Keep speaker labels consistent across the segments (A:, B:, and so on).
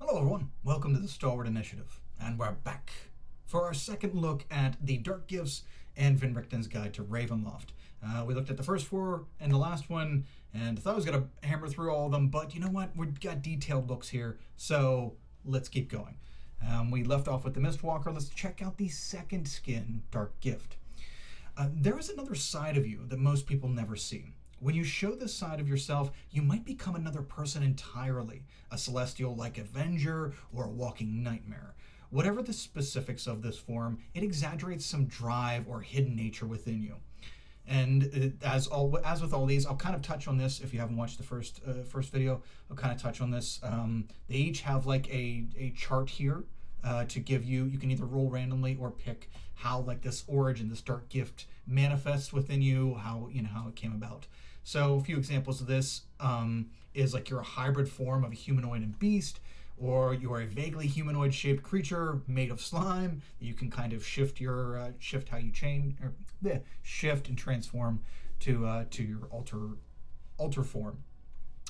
A: Hello everyone, welcome to the Stalwart Initiative, and we're back for our second look at the Dark Gifts and Richten's Guide to Ravenloft. We looked at the first four and the last one, and thought I was going to hammer through all of them, but you know what, we've got detailed looks here, so let's keep going. We left off with the Mistwalker. Let's check out the second skin, Dark Gift. There is another side of you that most people never see. When you show this side of yourself, you might become another person entirely, a celestial like Avenger or a walking nightmare. Whatever the specifics of this form, it exaggerates some drive or hidden nature within you. And as with all these, I'll kind of touch on this. If you haven't watched the first video, I'll kind of touch on this. They each have like a chart here to give you. You can either roll randomly or pick how like this origin, this dark gift manifests within you, how it came about. So a few examples of this is like you're a hybrid form of a humanoid and beast, or you're a vaguely humanoid shaped creature made of slime. You can kind of shift your shift how you change, or shift and transform to your alter form,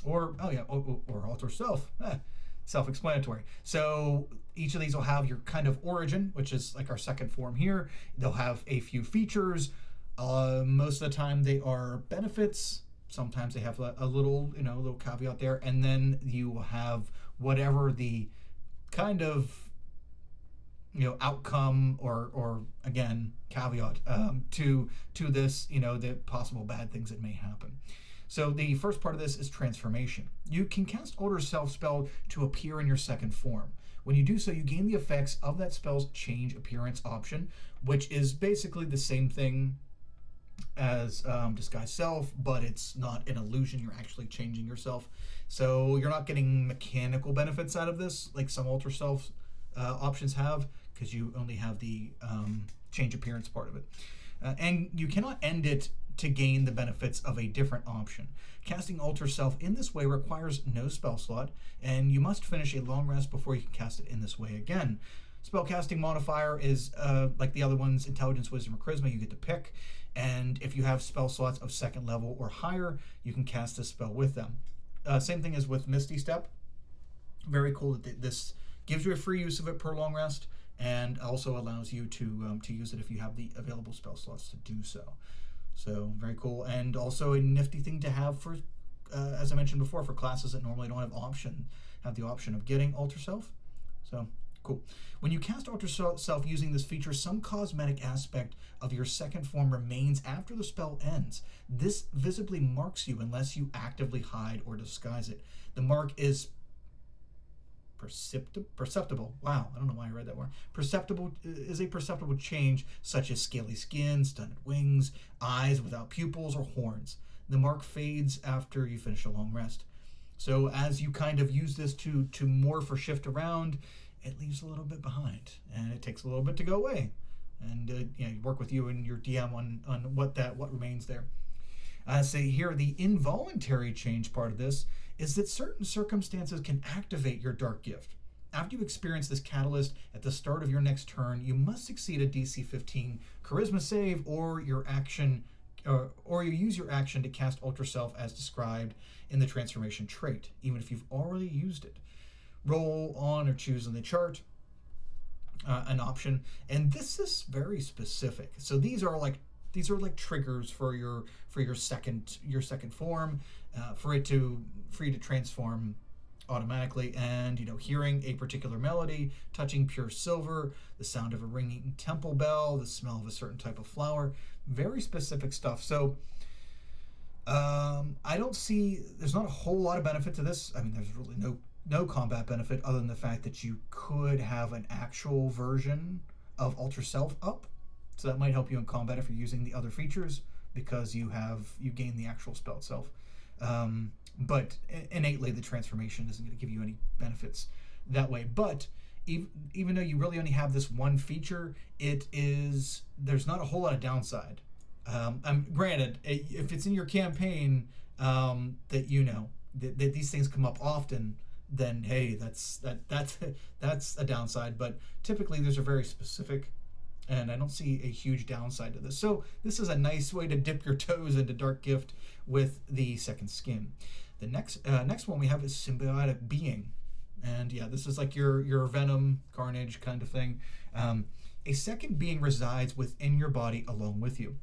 A: or or alter self. Self-explanatory. So each of these will have your kind of origin, which is like our second form here. They'll have a few features. Most of the time they are benefits. Sometimes they have a little, little caveat there. And then you will have whatever the kind of, outcome or again, caveat to this, the possible bad things that may happen. So the first part of this is transformation. You can cast Alter Self spell to appear in your second form. When you do so, you gain the effects of that spell's change appearance option, which is basically the same thing as Disguise Self, but it's not an illusion. You're actually changing yourself. So you're not getting mechanical benefits out of this, like some Alter Self options have, because you only have the change appearance part of it. And you cannot end it to gain the benefits of a different option. Casting Alter Self in this way requires no spell slot, and you must finish a long rest before you can cast it in this way again. Spellcasting modifier is like the other ones, Intelligence, Wisdom, or Charisma, you get to pick, and if you have spell slots of second level or higher, you can cast this spell with them. Same thing as with Misty Step. Very cool that this gives you a free use of it per long rest, and also allows you to use it if you have the available spell slots to do so. So very cool, and also a nifty thing to have for, as I mentioned before, for classes that normally don't have the option of getting Alter Self. So cool. When you cast Alter Self using this feature, some cosmetic aspect of your second form remains after the spell ends. This visibly marks you unless you actively hide or disguise it. The mark is perceptible. Wow, I don't know why I read that word. Perceptible is a perceptible change, such as scaly skin, stunted wings, eyes without pupils, or horns. The mark fades after you finish a long rest. So as you kind of use this to morph or shift around, it leaves a little bit behind, and it takes a little bit to go away. And you work with you and your DM on what remains there. Say here, the involuntary change part of this is that certain circumstances can activate your dark gift. After you experience this catalyst at the start of your next turn, you must succeed a DC 15 Charisma save, or your action, or you use your action to cast Alter Self as described in the transformation trait, even if you've already used it. Roll on or choose on the chart an option, and this is very specific. So these are like triggers for your second form, for you to transform automatically. And hearing a particular melody, touching pure silver, the sound of a ringing temple bell, the smell of a certain type of flower, very specific stuff. So there's not a whole lot of benefit to this. I mean, there's really no combat benefit other than the fact that you could have an actual version of Alter Self up. So that might help you in combat if you're using the other features, because you gain the actual spell itself. But innately, the transformation isn't going to give you any benefits that way. But even though you really only have this one feature, there's not a whole lot of downside. Granted, if it's in your campaign that that these things come up often, then hey, that's a downside. But typically, those are very specific. And I don't see a huge downside to this. So this is a nice way to dip your toes into Dark Gift with the second skin. The next one we have is Symbiotic Being. And yeah, this is like your Venom, Carnage kind of thing. A second being resides within your body along with you.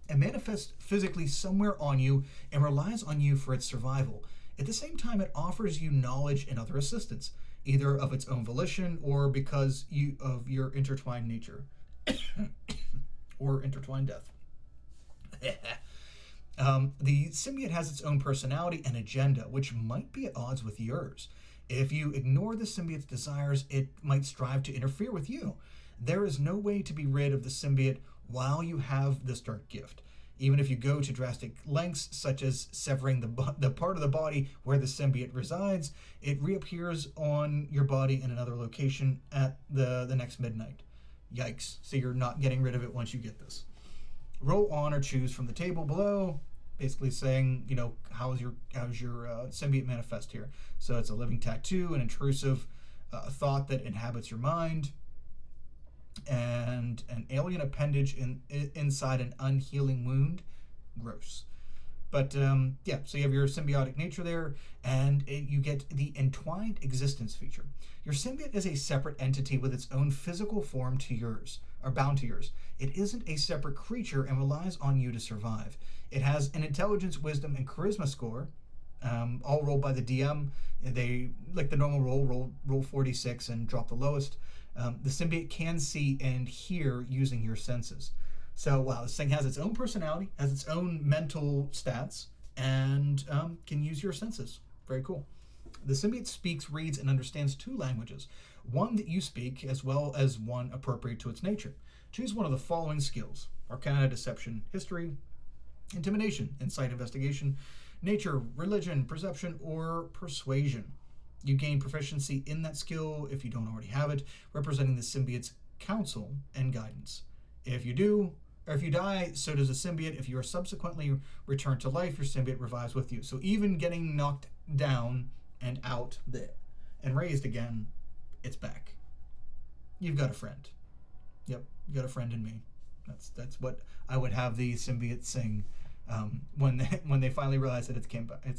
A: It manifests physically somewhere on you and relies on you for its survival. At the same time, it offers you knowledge and other assistance, either of its own volition or because of your intertwined nature or intertwined death. The symbiote has its own personality and agenda, which might be at odds with yours. If you ignore the symbiote's desires, it might strive to interfere with you. There is no way to be rid of the symbiote while you have this dark gift. Even if you go to drastic lengths, such as severing the part of the body where the symbiote resides, it reappears on your body in another location at the next midnight. Yikes. So you're not getting rid of it once you get this. Roll on or choose from the table below, basically saying, how's your symbiote manifest here. So it's a living tattoo, an intrusive thought that inhabits your mind, and an alien appendage inside an unhealing wound. Gross. But yeah, so you have your symbiotic nature there, and you get the entwined existence feature. Your symbiote is a separate entity with its own physical form to yours, or bound to yours. It isn't a separate creature and relies on you to survive. It has an intelligence, wisdom, and charisma score, all rolled by the DM. They, like the normal roll 46 and drop the lowest. The symbiote can see and hear using your senses. So, wow, this thing has its own personality, has its own mental stats, and can use your senses. Very cool. The symbiote speaks, reads, and understands 2 languages, one that you speak as well as one appropriate to its nature. Choose one of the following skills: Arcana, Deception, History, Intimidation, Insight, Investigation, Nature, Religion, Perception, or Persuasion. You gain proficiency in that skill if you don't already have it, representing the symbiote's counsel and guidance. If you do, or if you die, so does the symbiote. If you are subsequently returned to life, your symbiote revives with you. So even getting knocked down and out there and raised again, it's back. You've got a friend. Yep, you got a friend in me. That's what I would have the symbiote sing when they finally realize that it's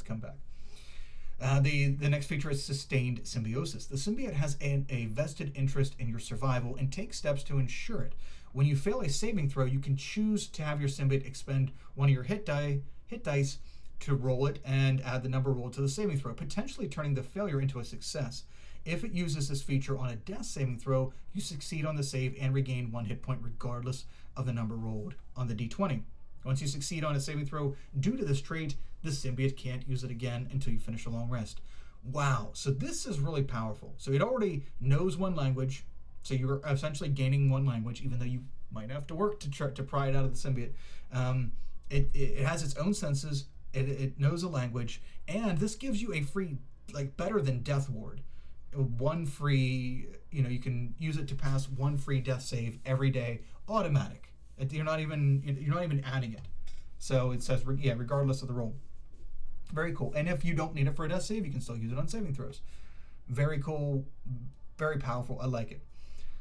A: come back. The next feature is sustained symbiosis. The symbiote has a vested interest in your survival and takes steps to ensure it. When you fail a saving throw, you can choose to have your symbiote expend one of your hit dice to roll it and add the number rolled to the saving throw, potentially turning the failure into a success. If it uses this feature on a death saving throw, you succeed on the save and regain 1 hit point regardless of the number rolled on the d20. Once you succeed on a saving throw due to this trait, the symbiote can't use it again until you finish a long rest. Wow, so this is really powerful. So it already knows 1 language, so you're essentially gaining 1 language, even though you might have to work to pry it out of the symbiote. It has its own senses, it knows a language, and this gives you a free, better than Death Ward. 1 free, you can use it to pass 1 free death save every day, automatic. You're not even adding it. So it says, yeah, regardless of the roll. Very cool. And if you don't need it for a death save, you can still use it on saving throws. Very cool, very powerful. I like it.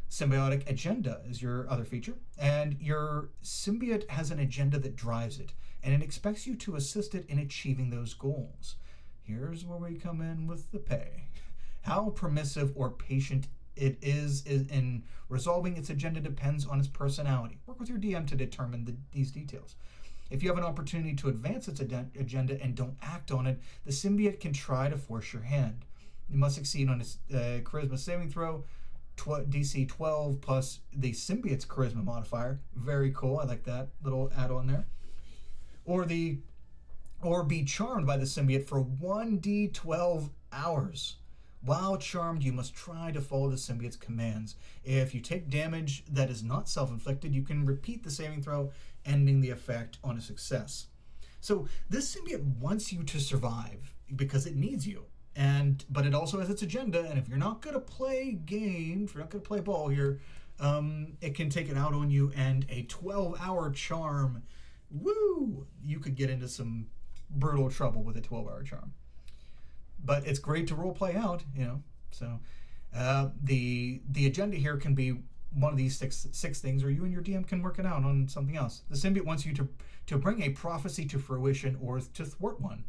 A: Symbiotic agenda is your other feature, and your symbiote has an agenda that drives it, and it expects you to assist it in achieving those goals. Here's where we come in with the pay. How permissive or patient it is in resolving its agenda depends on its personality. Work with your DM to determine these details. If you have an opportunity to advance its agenda and don't act on it, the symbiote can try to force your hand. You must succeed on its charisma saving throw, DC 12 plus the symbiote's charisma modifier. Very cool. I like that little add-on there. Or be charmed by the symbiote for 1d12 hours. While charmed, you must try to follow the symbiote's commands. If you take damage that is not self-inflicted, you can repeat the saving throw, ending the effect on a success. So this symbiote wants you to survive because it needs you. But it also has its agenda, and if you're not going to play games, if you're not going to play ball here, it can take it out on you, and a 12-hour charm, woo! You could get into some brutal trouble with a 12-hour charm. But it's great to role play out, So the agenda here can be one of these six things, or you and your DM can work it out on something else. The symbiote wants you to bring a prophecy to fruition or to thwart one.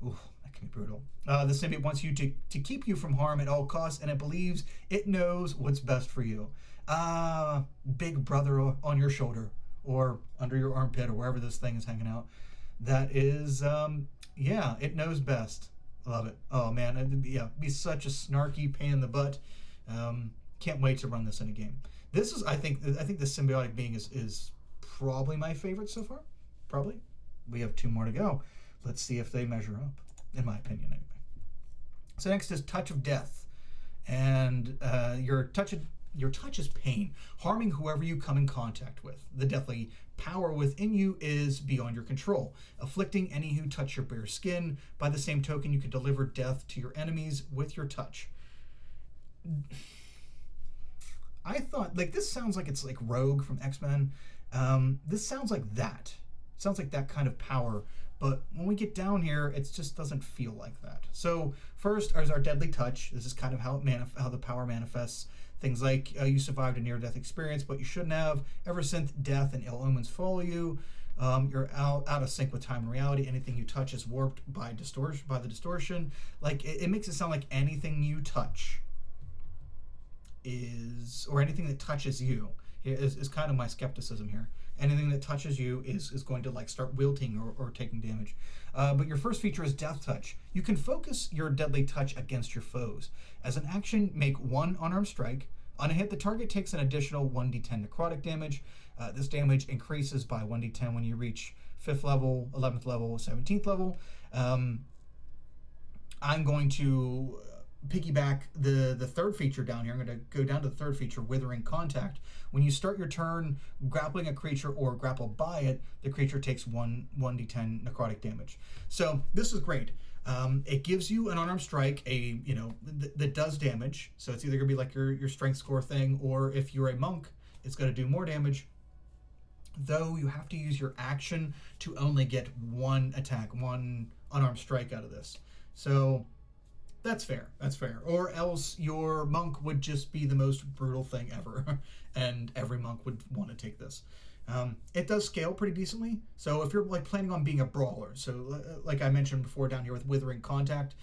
A: Ooh, that can be brutal. The symbiote wants you to keep you from harm at all costs, and it believes it knows what's best for you. Big brother on your shoulder or under your armpit or wherever this thing is hanging out. That is, yeah, it knows best. Love it. Oh man, it'd be such a snarky pain in the butt. Can't wait to run this in a game. This is, I think the Symbiotic Being is probably my favorite so far. Probably. We have 2 more to go. Let's see if they measure up, in my opinion anyway. So next is Touch of Death. And your touch is pain, harming whoever you come in contact with. The deathly power within you is beyond your control, afflicting any who touch your bare skin. By the same token, you can deliver death to your enemies with your touch. I thought, like, this sounds like it's like Rogue from X-Men. This sounds like that. Sounds like that kind of power. But when we get down here, it just doesn't feel like that. So first is our Deadly Touch. This is kind of how the power manifests. Things like you survived a near-death experience, but you shouldn't have. Ever since death and ill omens follow you, you're out of sync with time and reality. Anything you touch is warped by the distortion. Like it makes it sound like anything you touch or anything that touches you is kind of my skepticism here. Anything that touches you is going to like start wilting or taking damage. But your first feature is Death Touch. You can focus your Deadly Touch against your foes. As an action, make 1 unarmed strike. On a hit, the target takes an additional 1d10 necrotic damage. This damage increases by 1d10 when you reach 5th level, 11th level, 17th level. I'm going to piggyback the 3rd feature down here. I'm going to go down to the 3rd feature, Withering Contact. When you start your turn grappling a creature or grapple by it, the creature takes 1d10 necrotic damage. So this is great. It gives you an unarmed strike, that does damage. So it's either going to be like your strength score thing, or if you're a monk, it's going to do more damage. Though you have to use your action to only get 1 attack, 1 unarmed strike out of this. So that's fair. Or else your monk would just be the most brutal thing ever, and every monk would want to take this. It does scale pretty decently. So if you're like planning on being a brawler, so like I mentioned before down here with Withering Contact,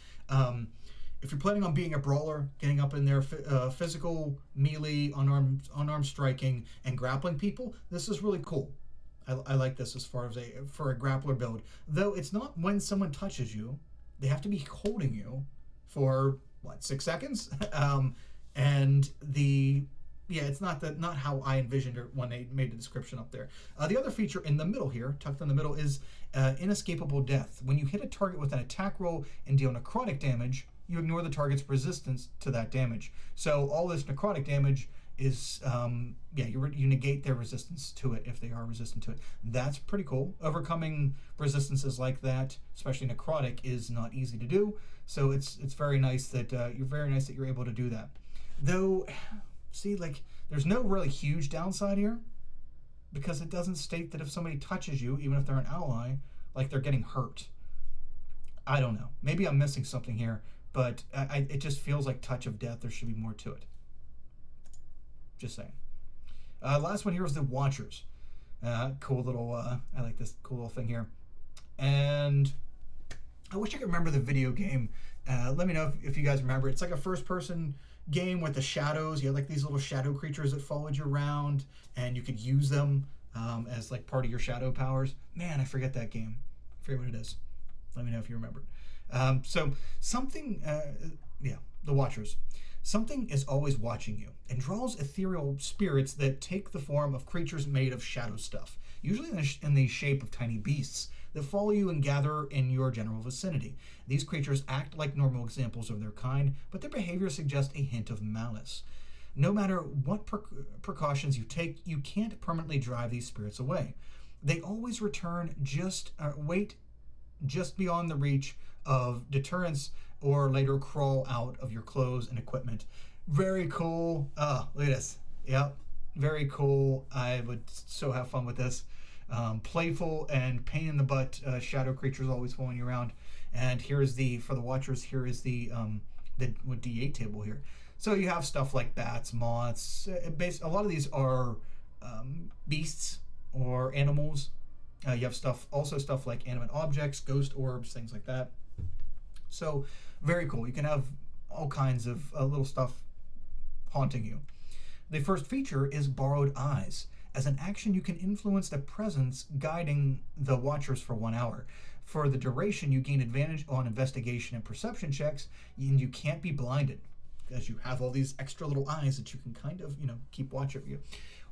A: if you're planning on being a brawler, getting up in there, physical, melee, unarmed striking, and grappling people, this is really cool. I like this as far as for a grappler build. Though it's not when someone touches you, they have to be holding you for 6 seconds, it's not how I envisioned it when they made the description up there. The other feature in the middle here, tucked in the middle, is Inescapable Death. When you hit a target with an attack roll and deal necrotic damage, you ignore the target's resistance to that damage. So all this necrotic damage is you negate their resistance to it if they are resistant to it. That's pretty cool. Overcoming resistances like that, especially necrotic, is not easy to do. So it's very nice that you're able to do that. Though, see, like, there's no really huge downside here, because it doesn't state that if somebody touches you, even if they're an ally, like they're getting hurt. I don't know. Maybe I'm missing something here, but it just feels like Touch of Death. There should be more to it. Just saying. Last one here is the Watchers. Cool little, I like this cool little thing here. And I wish I could remember the video game. Let me know if you guys remember. It's like a first-person game with the shadows. You had like these little shadow creatures that followed you around, and you could use them as like part of your shadow powers. Man, I forget that game. I forget what it is. Let me know if you remember. So something, the Watchers. Something is always watching you and draws ethereal spirits that take the form of creatures made of shadow stuff, usually in the shape of tiny beasts that follow you and gather in your general vicinity. These creatures act like normal examples of their kind, but their behavior suggests a hint of malice. No matter what precautions you take, you can't permanently drive these spirits away. They always return wait just beyond the reach of deterrence, or later crawl out of your clothes and equipment. Very cool. Look at this. Yep, very cool. I would so have fun with this. Playful and pain in the butt shadow creatures always following you around. And here's for the Watchers, here is the D8 table here. So you have stuff like bats, moths. A lot of these are beasts or animals. You have stuff like animate objects, ghost orbs, things like that. So very cool. You can have all kinds of little stuff haunting you. The first feature is Borrowed Eyes. As an action, you can influence the presence guiding the watchers for 1 hour. For the duration, you gain advantage on investigation and perception checks, and you can't be blinded, as you have all these extra little eyes that you can kind of, keep watch of you.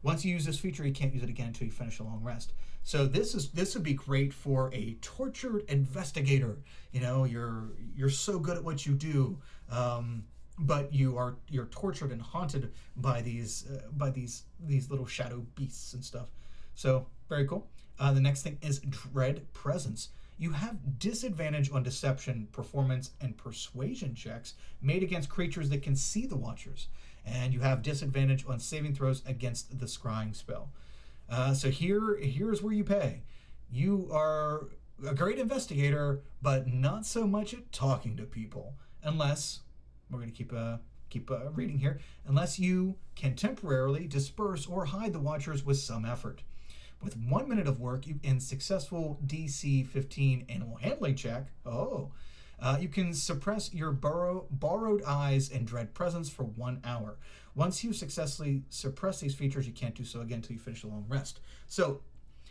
A: Once you use this feature, you can't use it again until you finish a long rest. So this would be great for a tortured investigator. You're so good at what you do, but you're tortured and haunted by these little shadow beasts and stuff. So very cool. The next thing is Dread Presence. You have disadvantage on deception, performance, and persuasion checks made against creatures that can see the watchers, and you have disadvantage on saving throws against the scrying spell. So here's where you pay. You are a great investigator, but not so much at talking to people, unless we're going to keep reading here. Unless you can temporarily disperse or hide the watchers with some effort. With 1 minute of work and successful DC 15 animal handling check, you can suppress your borrowed eyes and dread presence for 1 hour. Once you successfully suppress these features, you can't do so again until you finish a long rest. So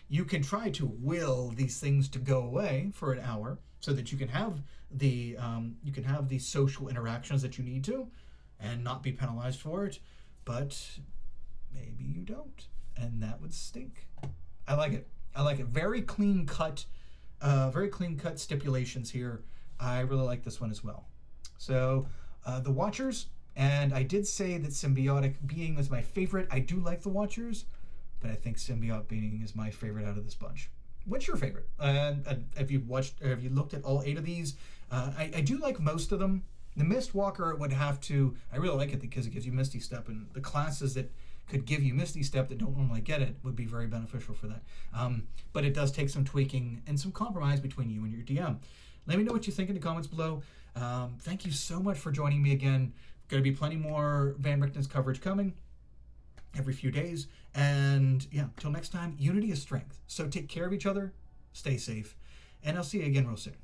A: you can try to will these things to go away for an hour so that you can have the social interactions that you need to and not be penalized for it, but maybe you don't, and that would stink. I like it. Very clean cut stipulations here. I really like this one as well. So the Watchers, and I did say that Symbiotic Being was my favorite. I do like the Watchers, but I think Symbiotic Being is my favorite out of this bunch. What's your favorite? Have you looked at all 8 of these? I do like most of them. The Mistwalker would have to. I really like it because it gives you Misty Step, and the classes that could give you Misty Step that don't normally get it would be very beneficial for that. But it does take some tweaking and some compromise between you and your DM. Let me know what you think in the comments below. Thank you so much for joining me again. Going to be plenty more Van Richten's coverage coming every few days. And yeah, till next time, unity is strength. So take care of each other, stay safe, and I'll see you again real soon.